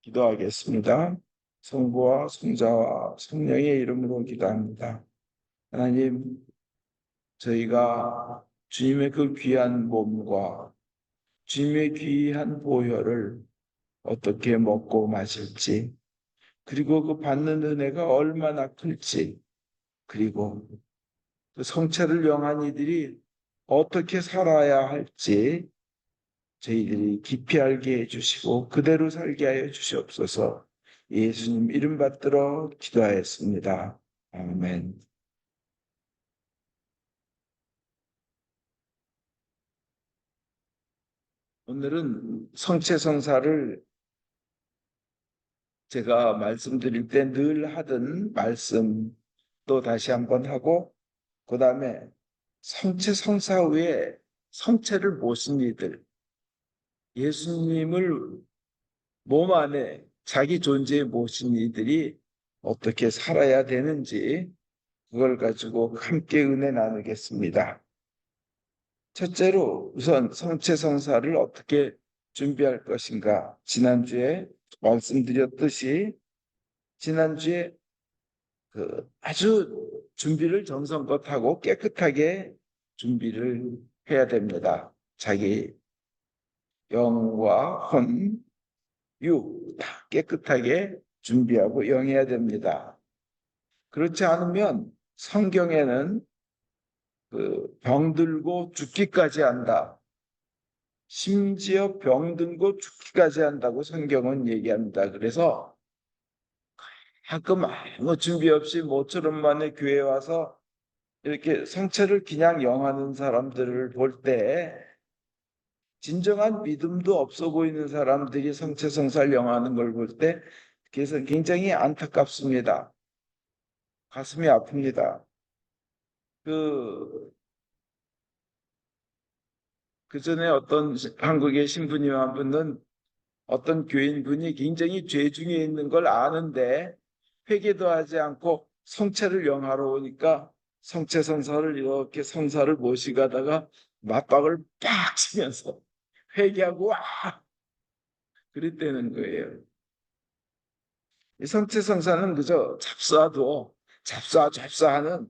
기도하겠습니다. 성부와 성자와 성령의 이름으로 기도합니다. 하나님, 저희가 주님의 그 귀한 몸과 주님의 귀한 보혈을 어떻게 먹고 마실지, 그리고 그 받는 은혜가 얼마나 클지, 그리고 그 성체를 영한 이들이 어떻게 살아야 할지 저희들이 깊이 알게 해주시고 그대로 살게 하여 주시옵소서. 예수님 이름 받들어 기도하였습니다. 아멘. 오늘은 성체성사를 제가 말씀드릴 때 늘 하던 말씀 또 다시 한번 하고, 그 다음에 성체성사 후에 성체를 모신 이들, 예수님을 몸 안에 자기 존재에 모신 이들이 어떻게 살아야 되는지, 그걸 가지고 함께 은혜 나누겠습니다. 첫째로 우선 성체성사를 어떻게 준비할 것인가. 지난주에 말씀드렸듯이 지난주에 아주 준비를 정성껏 하고 깨끗하게 준비를 해야 됩니다. 자기 영과 혼, 육 다 깨끗하게 준비하고 영해야 됩니다. 그렇지 않으면 성경에는 병들고 죽기까지 한다. 심지어 병들고 죽기까지 한다고 성경은 얘기합니다. 그래서 가끔 아무 준비 없이 모처럼 만에 교회 와서 이렇게 성체를 그냥 영하는 사람들을 볼 때 진정한 믿음도 없어 보이는 사람들이 성체성사를 영하는 걸 볼 때 그래서 굉장히 안타깝습니다. 가슴이 아픕니다. 그 전에 어떤 한국의 신부님 한 분은 어떤 교인분이 굉장히 죄 중에 있는 걸 아는데 회개도 하지 않고 성체를 영하러 오니까 성체성사를 이렇게 성사를 모시가다가 맞박을 빡 치면서 회개하고 와 그랬다는 거예요. 이 성체성사는 그저 잡사하는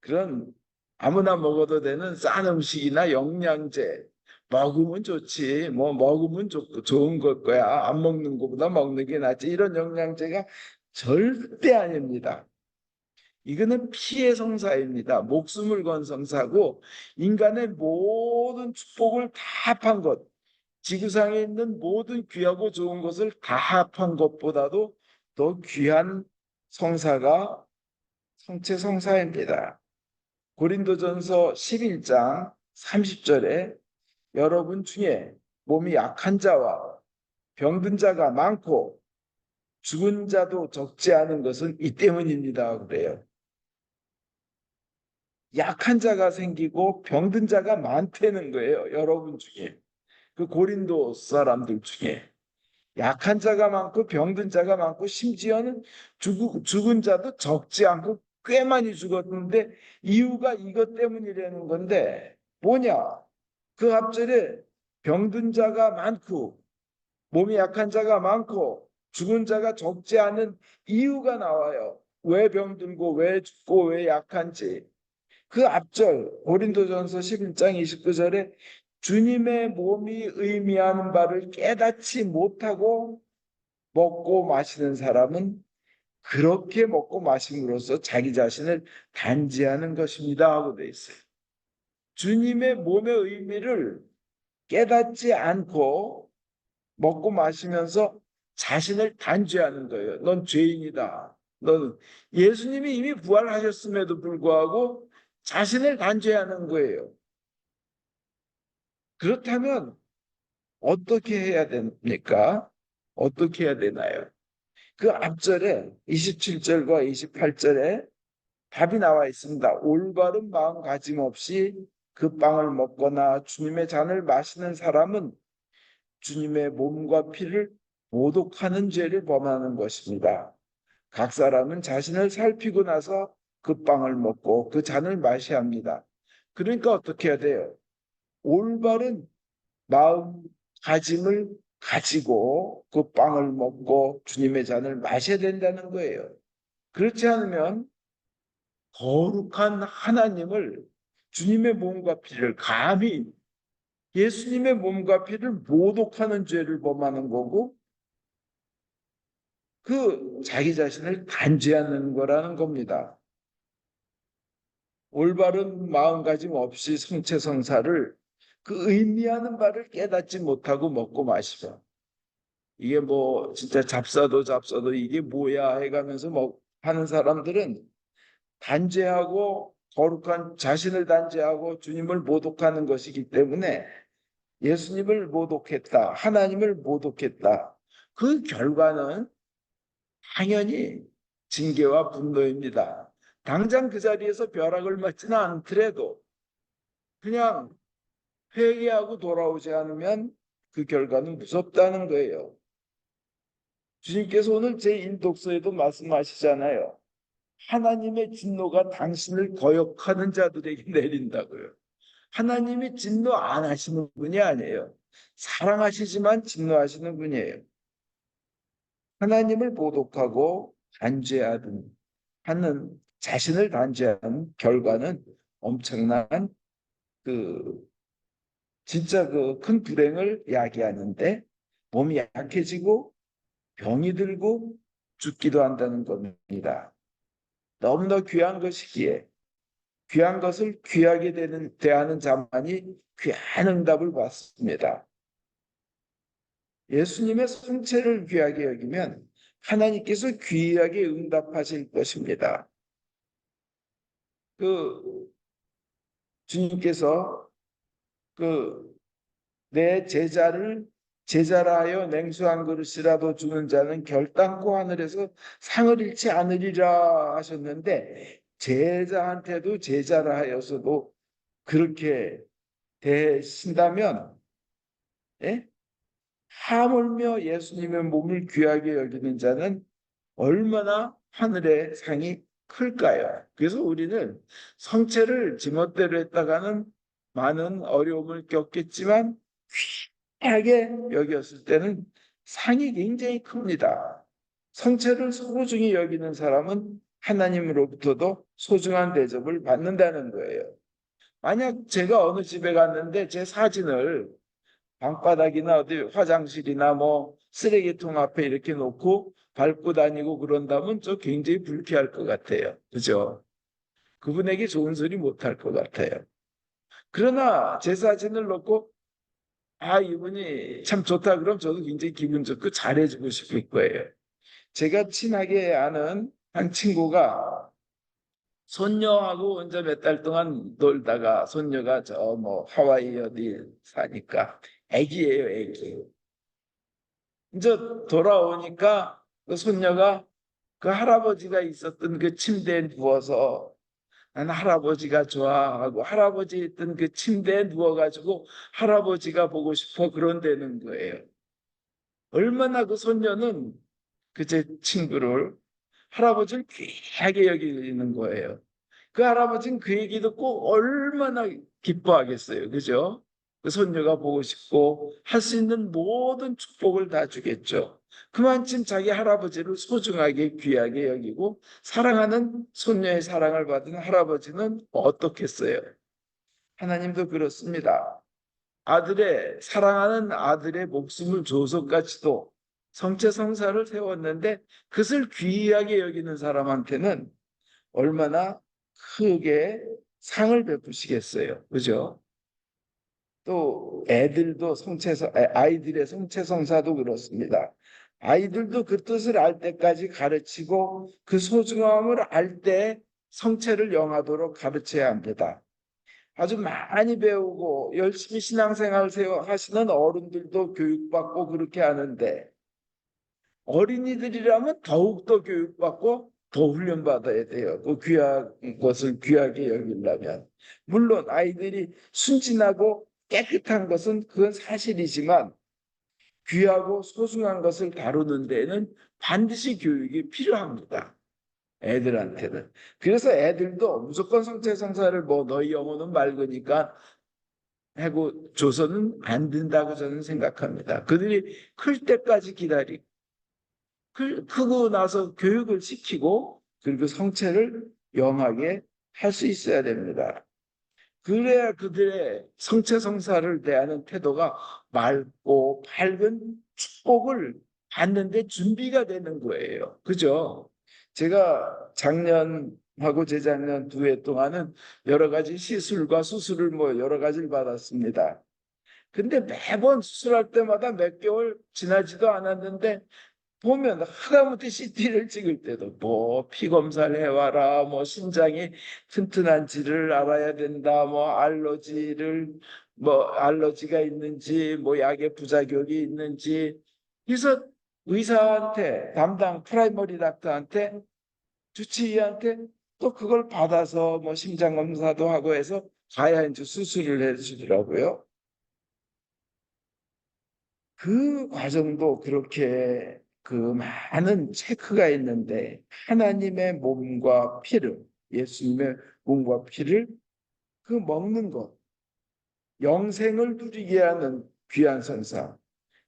그런 아무나 먹어도 되는 싼 음식이나 영양제 먹으면 좋지 뭐 먹으면 좋은 걸 거야 안 먹는 것보다 먹는 게 낫지 이런 영양제가 절대 아닙니다. 이거는 피해 성사입니다. 목숨을 건 성사고 인간의 모든 축복을 다 합한 것, 지구상에 있는 모든 귀하고 좋은 것을 다 합한 것보다도 더 귀한 성사가 성체 성사입니다. 고린도전서 11장 30절에 여러분 중에 몸이 약한 자와 병든 자가 많고 죽은 자도 적지 않은 것은 이 때문입니다. 그래요. 약한 자가 생기고 병든 자가 많다는 거예요. 여러분 중에. 그 고린도 사람들 중에. 약한 자가 많고 병든 자가 많고 심지어는 죽은 자도 적지 않고 꽤 많이 죽었는데 이유가 이것 때문이라는 건데 뭐냐? 그 앞절에 병든 자가 많고 몸이 약한 자가 많고 죽은 자가 적지 않은 이유가 나와요. 왜 병들고 왜 죽고 왜 약한지. 그 앞절 고린도전서 11장 29절에 주님의 몸이 의미하는 바를 깨닫지 못하고 먹고 마시는 사람은 그렇게 먹고 마심으로써 자기 자신을 단죄하는 것입니다 하고 돼 있어요. 주님의 몸의 의미를 깨닫지 않고 먹고 마시면서 자신을 단죄하는 거예요. 넌 죄인이다. 넌 예수님이 이미 부활하셨음에도 불구하고 자신을 단죄하는 거예요. 그렇다면 어떻게 해야 됩니까? 어떻게 해야 되나요? 그 앞절에 27절과 28절에 답이 나와 있습니다. 올바른 마음가짐 없이 그 빵을 먹거나 주님의 잔을 마시는 사람은 주님의 몸과 피를 모독하는 죄를 범하는 것입니다. 각 사람은 자신을 살피고 나서 그 빵을 먹고 그 잔을 마셔야 합니다. 그러니까 어떻게 해야 돼요? 올바른 마음가짐을 가지고 그 빵을 먹고 주님의 잔을 마셔야 된다는 거예요. 그렇지 않으면 거룩한 하나님을, 주님의 몸과 피를 감히, 예수님의 몸과 피를 모독하는 죄를 범하는 거고, 그 자기 자신을 단죄하는 거라는 겁니다. 올바른 마음가짐 없이 성체성사를, 그 의미하는 바를 깨닫지 못하고 먹고 마시면, 이게 뭐 진짜 잡사도 이게 뭐야 해가면서 하는 사람들은 단죄하고 거룩한 자신을 단죄하고 주님을 모독하는 것이기 때문에, 예수님을 모독했다, 하나님을 모독했다, 그 결과는 당연히 징계와 분노입니다. 당장 그 자리에서 벼락을 맞지는 않더라도 그냥 회개하고 돌아오지 않으면 그 결과는 무섭다는 거예요. 주님께서 오늘 제 인독서에도 말씀하시잖아요. 하나님의 진노가 당신을 거역하는 자들에게 내린다고요. 하나님이 진노 안 하시는 분이 아니에요. 사랑하시지만 진노하시는 분이에요. 하나님을 모독하고 하는 자신을 단죄하는 결과는 엄청난 그 진짜 그 큰 불행을 야기하는데, 몸이 약해지고 병이 들고 죽기도 한다는 겁니다. 너무나 귀한 것이기에 귀한 것을 귀하게 대하는 자만이 귀한 응답을 받습니다. 예수님의 성체를 귀하게 여기면 하나님께서 귀하게 응답하실 것입니다. 그 주님께서 내 제자라 하여 냉수 한 그릇이라도 주는 자는 결단코 하늘에서 상을 잃지 않으리라 하셨는데, 제자한테도 제자라 하여서도 그렇게 대신다면, 예? 하물며 예수님의 몸을 귀하게 여기는 자는 얼마나 하늘의 상이 클까요? 그래서 우리는 성체를 지멋대로 했다가는 많은 어려움을 겪겠지만, 귀하게 여겼을 때는 상이 굉장히 큽니다. 성체를 소중히 여기는 사람은 하나님으로부터도 소중한 대접을 받는다는 거예요. 만약 제가 어느 집에 갔는데 제 사진을 방바닥이나 어디 화장실이나 뭐 쓰레기통 앞에 이렇게 놓고 밟고 다니고 그런다면 저 굉장히 불쾌할 것 같아요. 그죠? 그분에게 좋은 소리 못 할 것 같아요. 그러나 제 사진을 놓고 이분이 참 좋다 그럼 저도 굉장히 기분 좋고 잘해주고 싶을 거예요. 제가 친하게 아는 한 친구가 손녀하고 혼자 몇 달 동안 놀다가, 손녀가 저 뭐 하와이 어디 사니까 애기예요, 애기. 이제 돌아오니까 그 손녀가 그 할아버지가 있었던 그 침대에 누워서, 난 할아버지가 좋아하고 할아버지 있던 그 침대에 누워가지고 할아버지가 보고 싶어 그런다는 거예요. 얼마나 그 손녀는 그 제 친구를, 할아버지를 귀하게 여기는 거예요. 그 할아버지는 그 얘기 듣고 얼마나 기뻐하겠어요. 그죠? 그 손녀가 보고 싶고 할 수 있는 모든 축복을 다 주겠죠. 그만큼 자기 할아버지를 소중하게 귀하게 여기고 사랑하는 손녀의 사랑을 받은 할아버지는 어떻겠어요? 하나님도 그렇습니다. 사랑하는 아들의 목숨을 줘서까지도 성체성사를 세웠는데 그것을 귀하게 여기는 사람한테는 얼마나 크게 상을 베푸시겠어요. 그죠? 또 아이들의 성체성사도 그렇습니다. 아이들도 그 뜻을 알 때까지 가르치고 그 소중함을 알 때 성체를 영하도록 가르쳐야 합니다. 아주 많이 배우고 열심히 신앙생활 하시는 어른들도 교육받고 그렇게 하는데, 어린이들이라면 더욱더 교육받고 더 훈련받아야 돼요. 그 귀한 것을 귀하게 여기려면. 물론 아이들이 순진하고 깨끗한 것은 그건 사실이지만, 귀하고 소중한 것을 다루는 데에는 반드시 교육이 필요합니다. 애들한테는. 그래서 애들도 무조건 성체성사를 뭐 너희 영혼은 맑으니까 하고 줘서는 안 된다고 저는 생각합니다. 그들이 클 때까지 기다리고 크고 나서 교육을 시키고 그리고 성체를 영하게 할 수 있어야 됩니다. 그래야 그들의 성체 성사를 대하는 태도가 맑고 밝은 축복을 받는데 준비가 되는 거예요. 그죠? 제가 작년하고 재작년 2해 동안은 여러 가지 시술과 수술을 뭐 여러 가지를 받았습니다. 근데 매번 수술할 때마다 몇 개월 지나지도 않았는데 보면 하다못해 CT를 찍을 때도 뭐 피 검사를 해와라, 뭐 신장이 튼튼한지를 알아야 된다, 뭐 알러지가 있는지, 뭐 약의 부작용이 있는지. 그래서 의사한테 담당 프라이머리 닥터한테 주치의한테 또 그걸 받아서 뭐 심장 검사도 하고 해서 가야 이제 수술을 해주더라고요. 그 과정도 그렇게 그 많은 체크가 있는데 하나님의 몸과 피를 예수님의 몸과 피를 그 먹는 것 영생을 누리게 하는 귀한 선사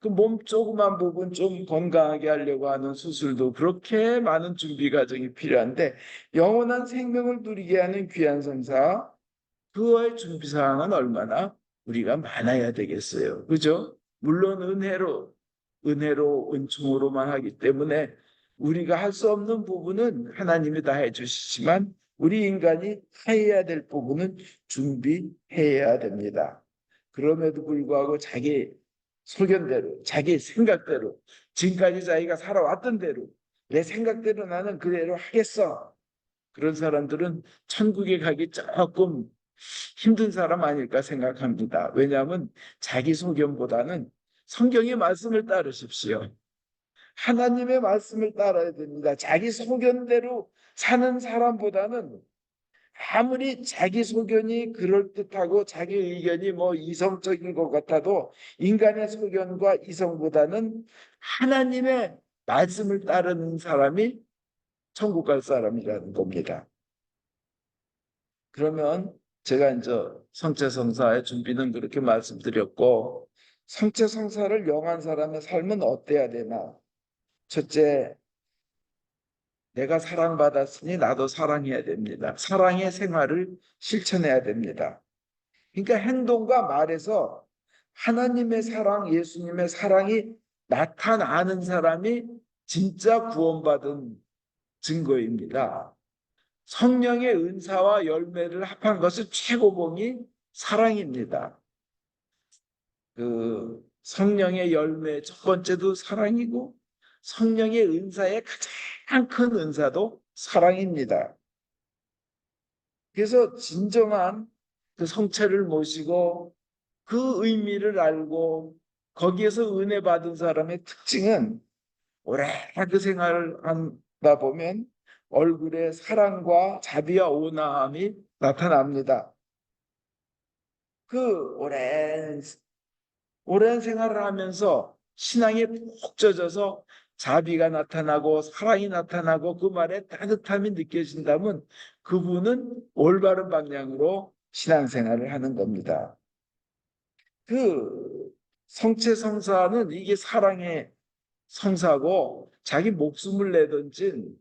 그 몸 조그만 부분 좀 건강하게 하려고 하는 수술도 그렇게 많은 준비 과정이 필요한데 영원한 생명을 누리게 하는 귀한 선사 그거의 준비 사항은 얼마나 우리가 많아야 되겠어요. 그죠? 물론 은혜로, 은총으로만 하기 때문에 우리가 할 수 없는 부분은 하나님이 다 해주시지만 우리 인간이 해야 될 부분은 준비해야 됩니다. 그럼에도 불구하고 자기 소견대로, 자기 생각대로, 지금까지 자기가 살아왔던 대로, 내 생각대로 나는 그대로 하겠어. 그런 사람들은 천국에 가기 조금 힘든 사람 아닐까 생각합니다. 왜냐하면 자기 소견보다는 성경의 말씀을 따르십시오. 하나님의 말씀을 따라야 됩니다. 자기 소견대로 사는 사람보다는 아무리 자기 소견이 그럴듯하고 자기 의견이 뭐 이성적인 것 같아도 인간의 소견과 이성보다는 하나님의 말씀을 따르는 사람이 천국 갈 사람이라는 겁니다. 그러면 제가 이제 성체성사의 준비는 그렇게 말씀드렸고 성체성사를 영한 사람의 삶은 어때야 되나? 첫째, 내가 사랑받았으니 나도 사랑해야 됩니다. 사랑의 생활을 실천해야 됩니다. 그러니까 행동과 말에서 하나님의 사랑, 예수님의 사랑이 나타나는 사람이 진짜 구원받은 증거입니다. 성령의 은사와 열매를 합한 것은 최고봉이 사랑입니다. 그 성령의 열매 첫 번째도 사랑이고 성령의 은사의 가장 큰 은사도 사랑입니다. 그래서 진정한 그 성체를 모시고 그 의미를 알고 거기에서 은혜 받은 사람의 특징은 오래 그 생활을 한다 보면 얼굴에 사랑과 자비와 온화함이 나타납니다. 그 오랜 생활을 하면서 신앙에 푹 젖어서 자비가 나타나고 사랑이 나타나고 그 말에 따뜻함이 느껴진다면 그분은 올바른 방향으로 신앙생활을 하는 겁니다. 그 성체성사는 이게 사랑의 성사고 자기 목숨을 내던진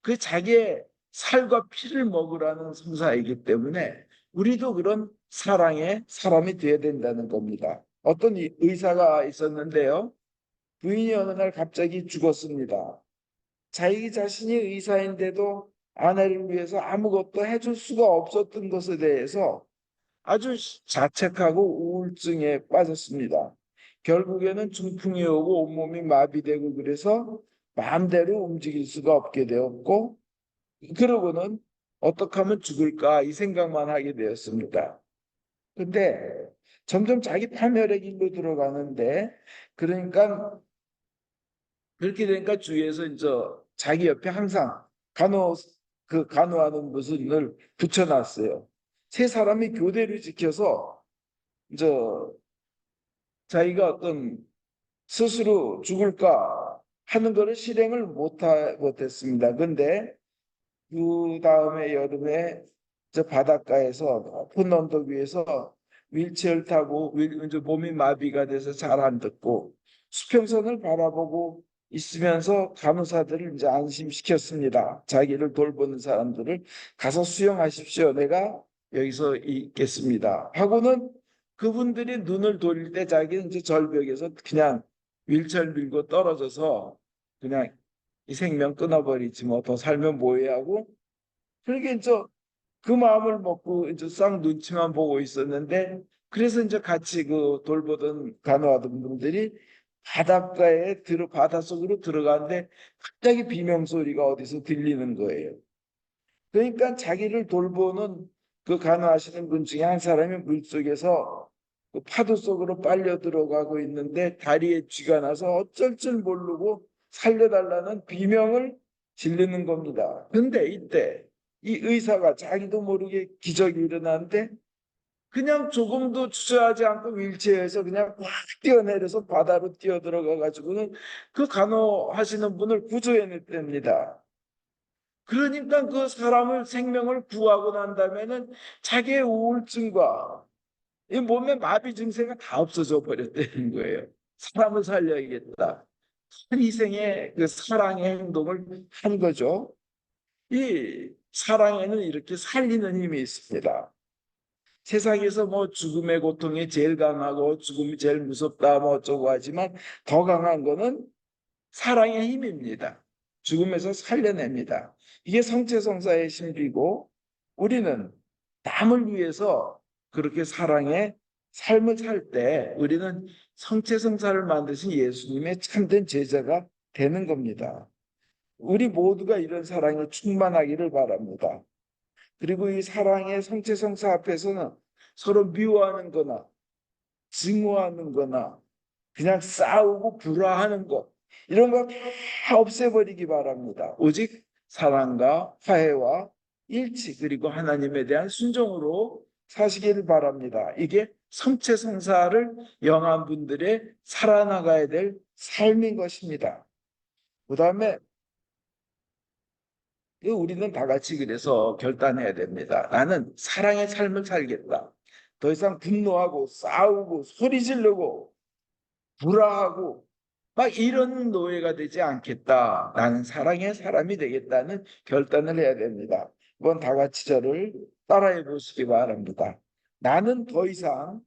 그 자기의 살과 피를 먹으라는 성사이기 때문에 우리도 그런 사랑의 사람이 되어야 된다는 겁니다. 어떤 의사가 있었는데요. 부인이 어느 날 갑자기 죽었습니다. 자기 자신이 의사인데도 아내를 위해서 아무것도 해줄 수가 없었던 것에 대해서 아주 자책하고 우울증에 빠졌습니다. 결국에는 중풍이 오고 온몸이 마비되고 그래서 마음대로 움직일 수가 없게 되었고 그러고는 어떻게 하면 죽을까 이 생각만 하게 되었습니다. 근데 점점 자기 파멸의 길로 들어가는데 그러니까 그렇게 되니까 주위에서 이제 자기 옆에 항상 간호하는 분을 붙여놨어요. 세 사람이 교대를 지켜서 이제 자기가 어떤 스스로 죽을까 하는 것을 실행을 못했습니다. 근데 그 다음에 여름에 저 바닷가에서 높은 언덕 위에서 휠체어를 타고 이제 몸이 마비가 돼서 잘 안 듣고 수평선을 바라보고 있으면서 간호사들을 이제 안심시켰습니다. 자기를 돌보는 사람들을 가서 수영하십시오. 내가 여기서 있겠습니다. 하고는 그분들이 눈을 돌릴 때 자기는 이제 절벽에서 그냥 휠체어를 밀고 떨어져서 그냥 이 생명 끊어버리지 뭐 더 살면 뭐해 하고 그러게 이제 그 마음을 먹고 이제 싹 눈치만 보고 있었는데 그래서 이제 같이 그 돌보던 간호하던 분들이 바닷속으로 들어가는데 갑자기 비명 소리가 어디서 들리는 거예요. 그러니까 자기를 돌보는 그 간호하시는 분 중에 한 사람이 물속에서 그 파도 속으로 빨려 들어가고 있는데 다리에 쥐가 나서 어쩔 줄 모르고 살려달라는 비명을 지르는 겁니다. 근데 이때 이 의사가 자기도 모르게 기적이 일어나는데 그냥 조금도 주저하지 않고 휠체어에서 그냥 확 뛰어내려서 바다로 뛰어들어가 가지고는 그 간호하시는 분을 구조해냈답니다. 그러니까 그 사람을 생명을 구하고 난 다음에는 자기의 우울증과 이 몸의 마비 증세가 다 없어져 버렸다는 거예요. 사람을 살려야겠다. 희생의 그 사랑의 행동을 한 거죠. 이 사랑에는 이렇게 살리는 힘이 있습니다. 세상에서 뭐 죽음의 고통이 제일 강하고 죽음이 제일 무섭다 뭐 어쩌고 하지만 더 강한 거는 사랑의 힘입니다. 죽음에서 살려냅니다. 이게 성체성사의 신비고 우리는 남을 위해서 그렇게 사랑의 삶을 살 때 우리는 성체성사를 만드신 예수님의 참된 제자가 되는 겁니다. 우리 모두가 이런 사랑에 충만하기를 바랍니다. 그리고 이 사랑의 성체성사 앞에서는 서로 미워하는 거나 증오하는 거나 그냥 싸우고 불화하는 것 이런 거 다 없애버리기 바랍니다. 오직 사랑과 화해와 일치 그리고 하나님에 대한 순종으로 사시기를 바랍니다. 이게 성체성사를 영한 분들의 살아나가야 될 삶인 것입니다. 그 다음에 우리는 다 같이 그래서 결단해야 됩니다. 나는 사랑의 삶을 살겠다. 더 이상 분노하고 싸우고 소리 지르고 불화하고 막 이런 노예가 되지 않겠다. 나는 사랑의 사람이 되겠다는 결단을 해야 됩니다. 이번 다 같이 저를 따라해 보시기 바랍니다. 나는 더 이상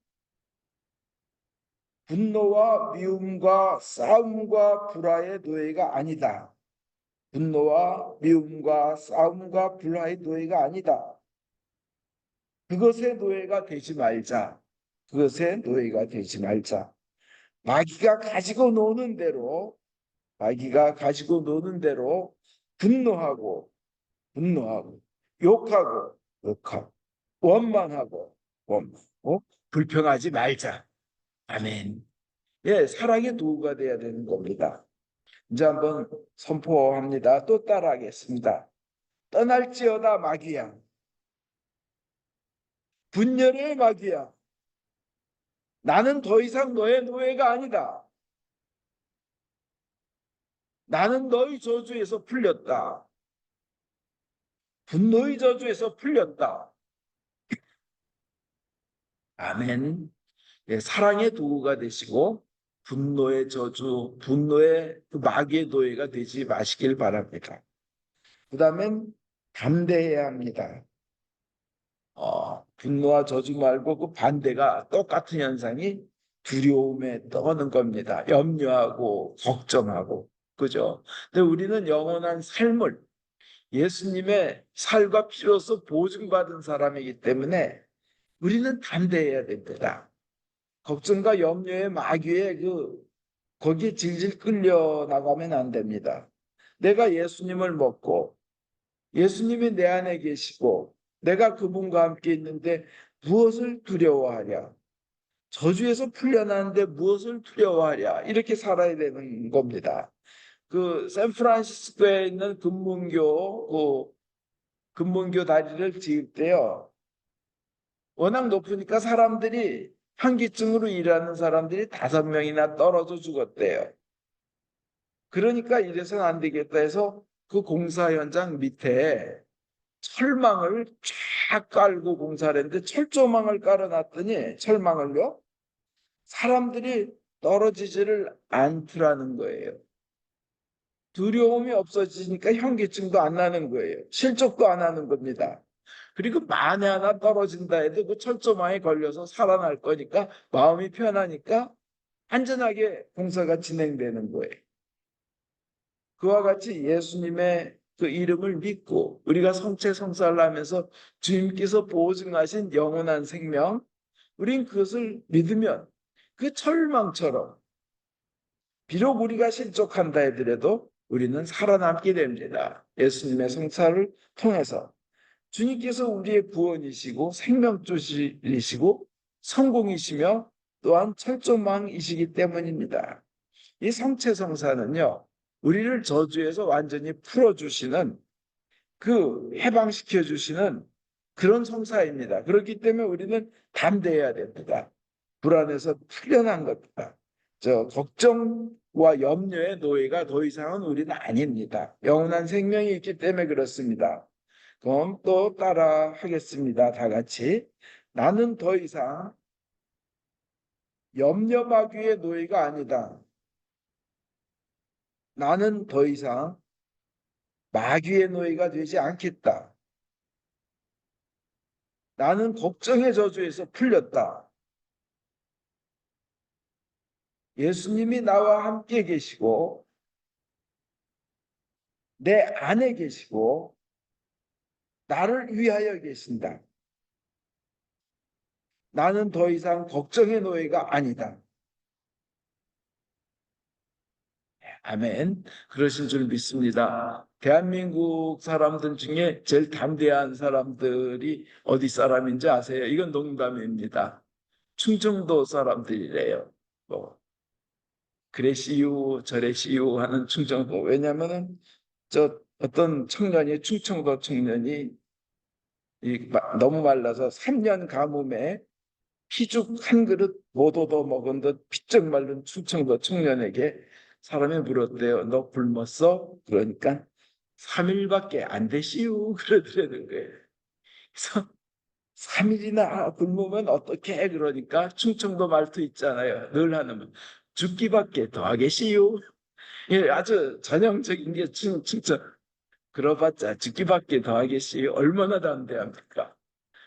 분노와 미움과 싸움과 불화의 노예가 아니다. 분노와 미움과 싸움과 불화의 노예가 아니다. 그것의 노예가 되지 말자. 그것의 노예가 되지 말자. 마귀가 가지고 노는 대로 마귀가 가지고 노는 대로 분노하고 욕하고 원망하고 불평하지 말자. 아멘. 예, 사랑의 도구가 돼야 되는 겁니다. 이제 한번 선포합니다. 또 따라하겠습니다. 떠날지어다 마귀야. 분열의 마귀야. 나는 더 이상 너의 노예가 아니다. 나는 너의 저주에서 풀렸다. 분노의 저주에서 풀렸다. 아멘. 예, 사랑의 도구가 되시고 분노의 저주, 분노의 그 마귀의 노예가 되지 마시길 바랍니다. 그 다음엔 담대해야 합니다. 분노와 저주 말고 그 반대가 똑같은 현상이 두려움에 떠오는 겁니다. 염려하고 걱정하고 그죠? 근데 우리는 영원한 삶을 예수님의 살과 피로서 보증받은 사람이기 때문에 우리는 담대해야 됩니다. 걱정과 염려의 마귀에 거기에 질질 끌려 나가면 안 됩니다. 내가 예수님을 먹고 예수님이 내 안에 계시고 내가 그분과 함께 있는데 무엇을 두려워하랴? 저주에서 풀려나는데 무엇을 두려워하랴? 이렇게 살아야 되는 겁니다. 그 샌프란시스코에 있는 금문교 다리를 지을 때요. 워낙 높으니까 사람들이 현기증으로 일하는 사람들이 5명이나 떨어져 죽었대요. 그러니까 이래서는 안 되겠다 해서 그 공사 현장 밑에 철망을 쫙 깔고 공사를 했는데 철조망을 깔아놨더니 철망을요 사람들이 떨어지지를 않더라는 거예요. 두려움이 없어지니까 현기증도 안 나는 거예요. 실족도 안 하는 겁니다. 그리고 만에 하나 떨어진다 해도 그 철조망에 걸려서 살아날 거니까 마음이 편하니까 안전하게 공사가 진행되는 거예요. 그와 같이 예수님의 그 이름을 믿고 우리가 성체성사를 하면서 주님께서 보증하신 영원한 생명, 우린 그것을 믿으면 그 철망처럼 비록 우리가 실족한다 하더라도 우리는 살아남게 됩니다. 예수님의 성사를 통해서 주님께서 우리의 구원이시고 생명줄이시고 성공이시며 또한 철조망이시기 때문입니다. 이 성체성사는요, 우리를 저주에서 완전히 풀어주시는 해방시켜 주시는 그런 성사입니다. 그렇기 때문에 우리는 담대해야 됩니다. 불안해서 풀려난 겁니다. 걱정과 염려의 노예가 더 이상은 우리는 아닙니다. 영원한 생명이 있기 때문에 그렇습니다. 그럼 또 따라 하겠습니다. 다 같이. 나는 더 이상 염려마귀의 노예가 아니다. 나는 더 이상 마귀의 노예가 되지 않겠다. 나는 걱정의 저주에서 풀렸다. 예수님이 나와 함께 계시고 내 안에 계시고 나를 위하여 계신다. 나는 더 이상 걱정의 노예가 아니다. 아멘. 그러신 줄 믿습니다. 대한민국 사람들 중에 제일 담대한 사람들이 어디 사람인지 아세요? 이건 농담입니다. 충청도 사람들이래요. 뭐 그래 시유 저래 시유 하는 충청도. 왜냐하면은 어떤 청년이 충청도 청년이 너무 말라서 3년 가뭄에 피죽 한 그릇 못 얻어 먹은 듯 피쩍 마른 충청도 청년에게 사람이 물었대요. 너 굶었어? 그러니까 3일밖에 안 되시오 그러더라는 거예요. 그래서 3일이나 굶으면 어떻게 그러니까 충청도 말투 있잖아요. 늘 하는 말. 죽기밖에 더 하겠시오. 예, 아주 전형적인 게 진짜 그러봤자 죽기밖에 더 하겠시오. 얼마나 담대합니까?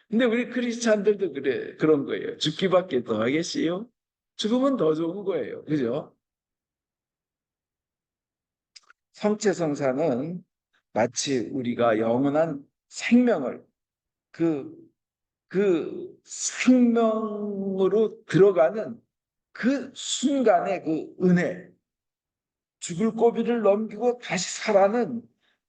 근데 우리 크리스찬들도 그런 거예요. 죽기밖에 더 하겠시요? 죽으면 더 좋은 거예요. 그죠? 성체성사는 마치 우리가 영원한 생명을 그, 그 생명으로 들어가는 그 순간의 그 은혜, 죽을 고비를 넘기고 다시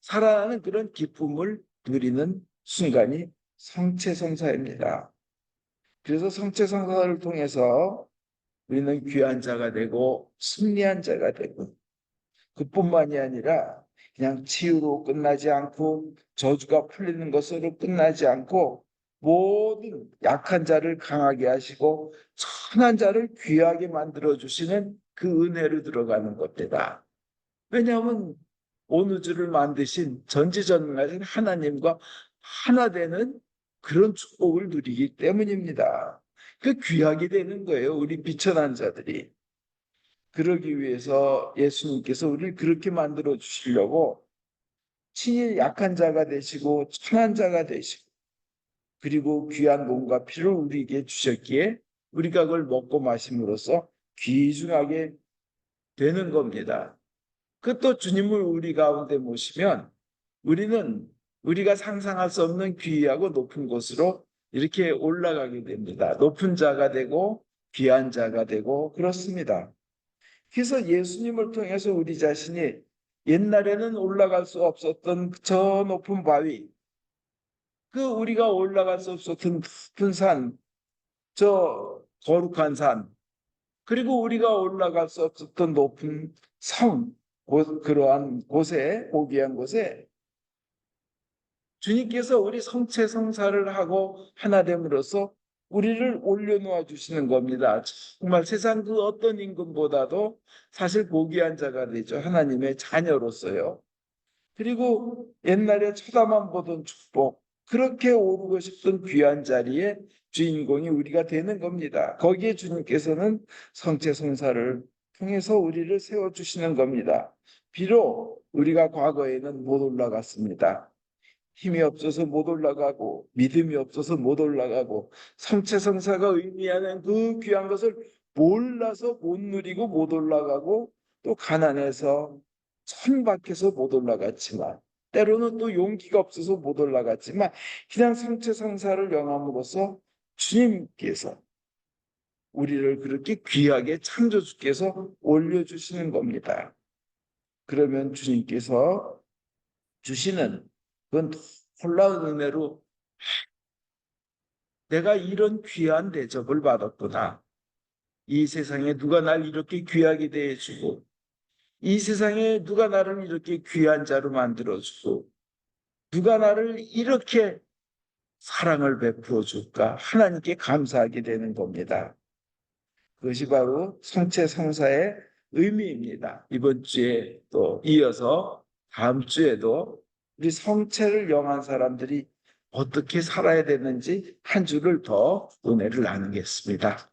살아나는 그런 기쁨을 누리는 순간이 성체성사입니다. 그래서 성체성사를 통해서 우리는 귀한 자가 되고 승리한 자가 되고 그뿐만이 아니라 그냥 치유로 끝나지 않고 저주가 풀리는 것으로 끝나지 않고 모든 약한 자를 강하게 하시고 선한 자를 귀하게 만들어 주시는 그 은혜로 들어가는 겁니다. 왜냐하면 온 우주를 만드신 전지전능하신 하나님과 하나 되는 그런 축복을 누리기 때문입니다. 그 귀하게 되는 거예요. 우리 비천한 자들이. 그러기 위해서 예수님께서 우리를 그렇게 만들어 주시려고 친히 약한 자가 되시고 천한 자가 되시고 그리고 귀한 몸과 피를 우리에게 주셨기에 우리가 그걸 먹고 마심으로써 귀중하게 되는 겁니다. 그 또 주님을 우리 가운데 모시면 우리는 우리가 상상할 수 없는 귀하고 높은 곳으로 이렇게 올라가게 됩니다. 높은 자가 되고 귀한 자가 되고 그렇습니다. 그래서 예수님을 통해서 우리 자신이 옛날에는 올라갈 수 없었던 저 높은 바위, 그 우리가 올라갈 수 없었던 높은 산, 저 거룩한 산, 그리고 우리가 올라갈 수 없었던 높은 성, 그러한 곳에, 고귀한 곳에 주님께서 우리 성체성사를 하고 하나 됨으로써 우리를 올려놓아 주시는 겁니다. 정말 세상 그 어떤 임금보다도 사실 고귀한 자가 되죠. 하나님의 자녀로서요. 그리고 옛날에 쳐다만 보던 축복, 그렇게 오르고 싶던 귀한 자리에 주인공이 우리가 되는 겁니다. 거기에 주님께서는 성체성사를 통해서 우리를 세워주시는 겁니다. 비록 우리가 과거에는 못 올라갔습니다. 힘이 없어서 못 올라가고 믿음이 없어서 못 올라가고 성체성사가 의미하는 그 귀한 것을 몰라서 못 누리고 못 올라가고 또 가난해서 천박해서 못 올라갔지만 때로는 또 용기가 없어서 못 올라갔지만 그냥 성체성사를 영함으로써 주님께서 우리를 그렇게 귀하게 창조주께서 올려주시는 겁니다. 그러면 주님께서 주시는 그건 놀라운 은혜로 내가 이런 귀한 대접을 받았구나. 이 세상에 누가 날 이렇게 귀하게 대해주고 이 세상에 누가 나를 이렇게 귀한 자로 만들어주고 누가 나를 이렇게 사랑을 베풀어 줄까 하나님께 감사하게 되는 겁니다. 그것이 바로 성체성사의 의미입니다. 이번 주에 또 이어서 다음 주에도 우리 성체를 영한 사람들이 어떻게 살아야 되는지 한 주를 더 은혜를 나누겠습니다.